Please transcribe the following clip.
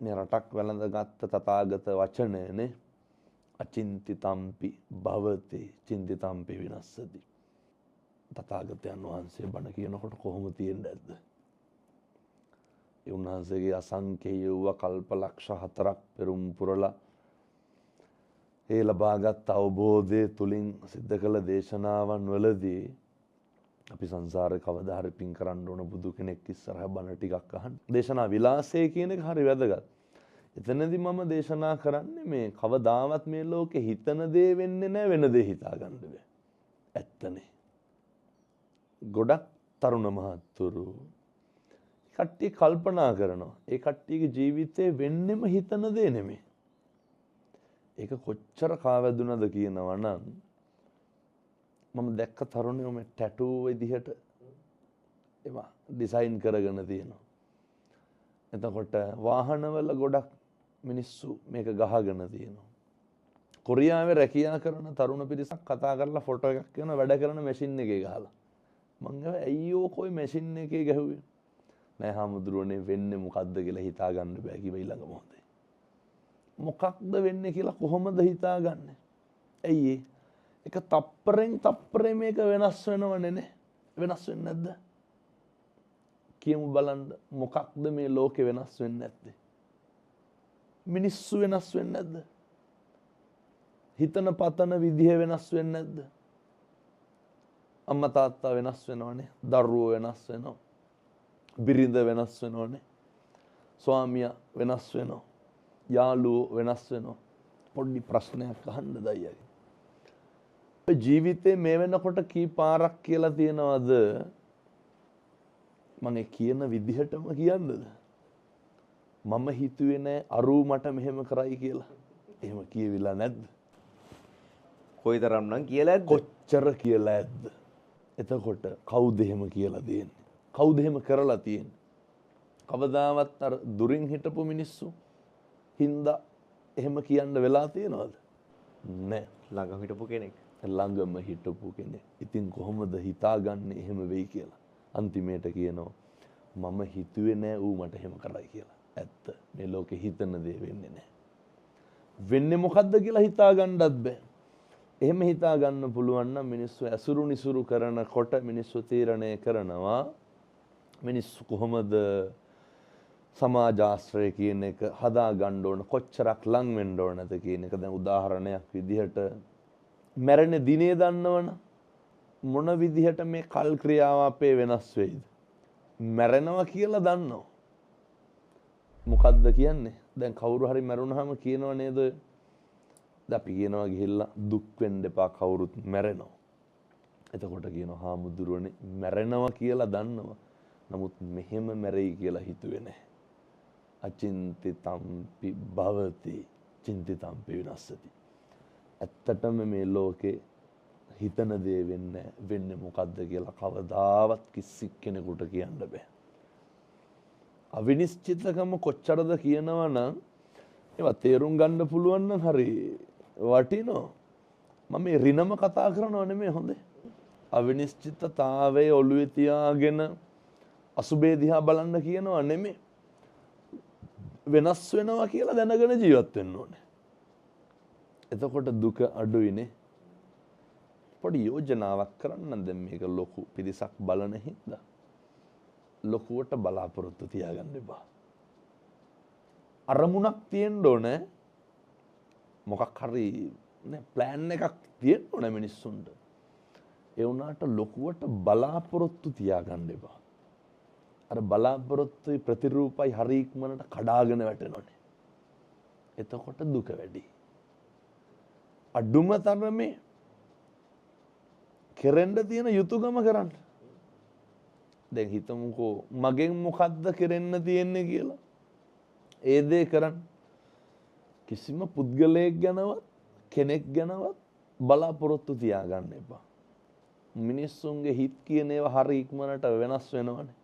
මේ රටක් වැළඳගත් තථාගත වචනයනේ අචින්තිතම්පි භවති චින්තිතම්පි විනස්සති. තථාගතයන් වහන්සේ බණ කියනකොට කොහොම තියෙන්නේ නැද්ද? ඒ උන්වහන්සේගේ අසංකේය වූ කල්පලක්ෂ 4ක් පෙරම් පුරලා ඒ ලබාගත් අවබෝධය තුලින් සිද්ධ කළ දේශනාවන් වලදී අපි සංසාරේ කවදා හරි පින් කරන්න ඕන බුදු කෙනෙක් ඉස්සරහ බණ ටිකක් අහන්න. දේශනා විලාසය කියන එක හරි වැදගත්. එතනදී මම දේශනා කරන්නේ මේ කවදාවත් මේ ලෝකේ හිතන දේ වෙන්නේ නැහැ, වෙන දේ හිතා ගන්න බෑ. ඇත්තනේ. ගොඩක් තරුණ මහත්තුරු කට්ටිය කල්පනා කරනවා. ඒ කට්ටියගේ ජීවිතේ වෙන්නෙම හිතන දේ නෙමෙයි. ඒක කොච්චර කාවැදුනද කියනවා නම් මම දැක්ක තරුණයෝ මේ ටැටූ විදිහට ඒවා ඩිසයින් කරගෙන තියෙනවා. එතකොට වාහනවල ගොඩක් මිනිස්සු මේක ගහගෙන තියෙනවා. කොරියාවේ රැකියා කරන තරුණ පිරිසක් කතා කරලා ෆොටෝ එකක් කරන වැඩ කරන මැෂින් එකේ ගහලා. මං ගාව ඇයියෝ කොයි මැෂින් එකේ ගැහුවේ? නෑ හාමුදුරුවනේ වෙන්නේ මොකද්ද කියලා හිතා ගන්න බෑ කිව්ව ඊළඟ මොහොතේ. මොකක්ද වෙන්නේ කියලා කොහොමද හිතාගන්නේ? ඇයි ඒක තප්පරෙන් තප්පරේ මේක වෙනස් වෙනවනේ නේ. වෙනස් වෙන්නේ නැද්ද? කියමු බලන්න මොකක්ද මේ ලෝකේ වෙනස් වෙන්නේ නැත්තේ? මිනිස්සු වෙනස් වෙන්නේ නැද්ද? හිතන පතන විදිහ වෙනස් වෙන්නේ නැද්ද? අම්මා තාත්තා වෙනස් වෙනවනේ. දරුවෝ වෙනස් වෙනවා. බිරිඳ වෙනස් වෙනවනේ. ස්වාමියා වෙනස් වෙනවා. යාළුවෝ වෙනස් වෙනවා. පොඩි ප්‍රශ්නයක් අහන්න දයියගේ. ජීවිතේ මේ වෙනකොට කී පාරක් කියලා තියනවද? මම කියන විදිහටම කියන්නද? මම හිතුවේ නෑ අරූ මට මෙහෙම කරයි කියලා. එහෙම කියවිලා නැද්ද? කොයිතරම් නම් කියලා ඇද්ද? කොච්චර කියලා ඇද්ද? එතකොට කවුද එහෙම කියලා දෙන්නේ? කවුද එහෙම කරලා තියෙන්නේ? කවදාවත් අර දුරින් හිටපු මිනිස්සු හින්දා එහෙම කියන්න වෙලා තියෙනවද? නෑ. ළඟ හිටපු කෙනෙක්. ළඟම හිටපු කෙනෙක්. ඉතින් කොහොමද හිතාගන්නේ එහෙම වෙයි කියලා? අන්තිමේට කියනවා මම හිතුවේ නෑ ඌ මට එහෙම කරයි කියලා. ඇත්ත. මේ ලෝකේ හිතන දේ වෙන්නේ නෑ. වෙන්නේ මොකද්ද කියලා හිතාගන්නත් බෑ. එහෙම හිතා ගන්න පුළුවන් නම් මිනිස්සු ඇසුරු නිසුරු කරනකොට මිනිස්සු තීරණය කරනවා මිනිස්සු කොහොමද සමාජාශ්‍රය කියන එක හදා ගන්න ඕන, කොච්චරක් ලං වෙන්න ඕනද කියන එක. දැන් උදාහරණයක් විදිහට මැරෙන දිනේ දන්නවනම් මොන විදිහට මේ කල් ක්‍රියාව අපේ වෙනස් වෙයිද? මැරෙනවා කියලා දන්නවා. මොකද්ද කියන්නේ? දැන් කවුරු හරි මැරුණාම කියනව නේද? අපි කියනවා ගිහිල්ලා දුක් වෙන්න එපා කවුරුත් මැරෙනවා. එතකොට කියනවා හාමුදුරුවනේ මැරෙනවා කියලා දන්නවා. නමුත් මෙහෙම මැරෙයි කියලා හිතුවේ නැහැ. අචින්තිතම්පි භවති චින්තිතම්පි විනස්සති. ඇත්තටම මේ ලෝකේ හිතන දේ වෙන්නේ මොකද්ද කියලා කවදාවත් කිසි කෙනෙකුට කියන්න බෑ. අවිනිශ්චිතකම කොච්චරද කියනවා නම් ඒවා තේරුම් ගන්න පුළුවන් නම් හරි වටිනවා. මම මේ රිනම කතා කරනව නෙමෙයි හොඳේ. අවිනිශ්චිතතාවයේ ඔළුවේ තියාගෙන අසුබේ දිහා බලන්න කියනවා නෙමෙයි. වෙනස් වෙනවා කියලා දැනගෙන ජීවත් වෙන්න ඕනේ. එතකොට දුක අඩුයිනේ. පොඩි යෝජනාවක් කරන්න දැන් මේක ලොකු පිරිසක් බලන හින්දා ලොකුවට බලාපොරොත්තු තියාගන්න එපා. අරමුණක් තියෙන්න ඕනේ. මොකක් හරි නේ ප්ලෑන් එකක් තියෙන්න ඕනේ මිනිස්සුන්ට. ඒ වුණාට ලොකුවට බලාපොරොත්තු තියාගන්න එපා. අර බලාපොරොත්තුයි ප්‍රතිරූපයි හරි ඉක්මනට කඩාගෙන වැටෙනෝනේ. එතකොට දුක වැඩි. අඩුම තරමේ කෙරෙන්න තියෙන යුතුයකම කරන්න. දැන් හිතමුකෝ මගෙන් මොකද්ද කෙරෙන්න තියෙන්නේ කියලා. ඒ දේ කරන්න. කිසිම පුද්ගලයෙක් ගැනවත් කෙනෙක් ගැනවත් බලාපොරොත්තු තියාගන්න එපා. මිනිස්සුන්ගේ හිත් කියන ඒවා හරි ඉක්මනට වෙනස් වෙනවනේ.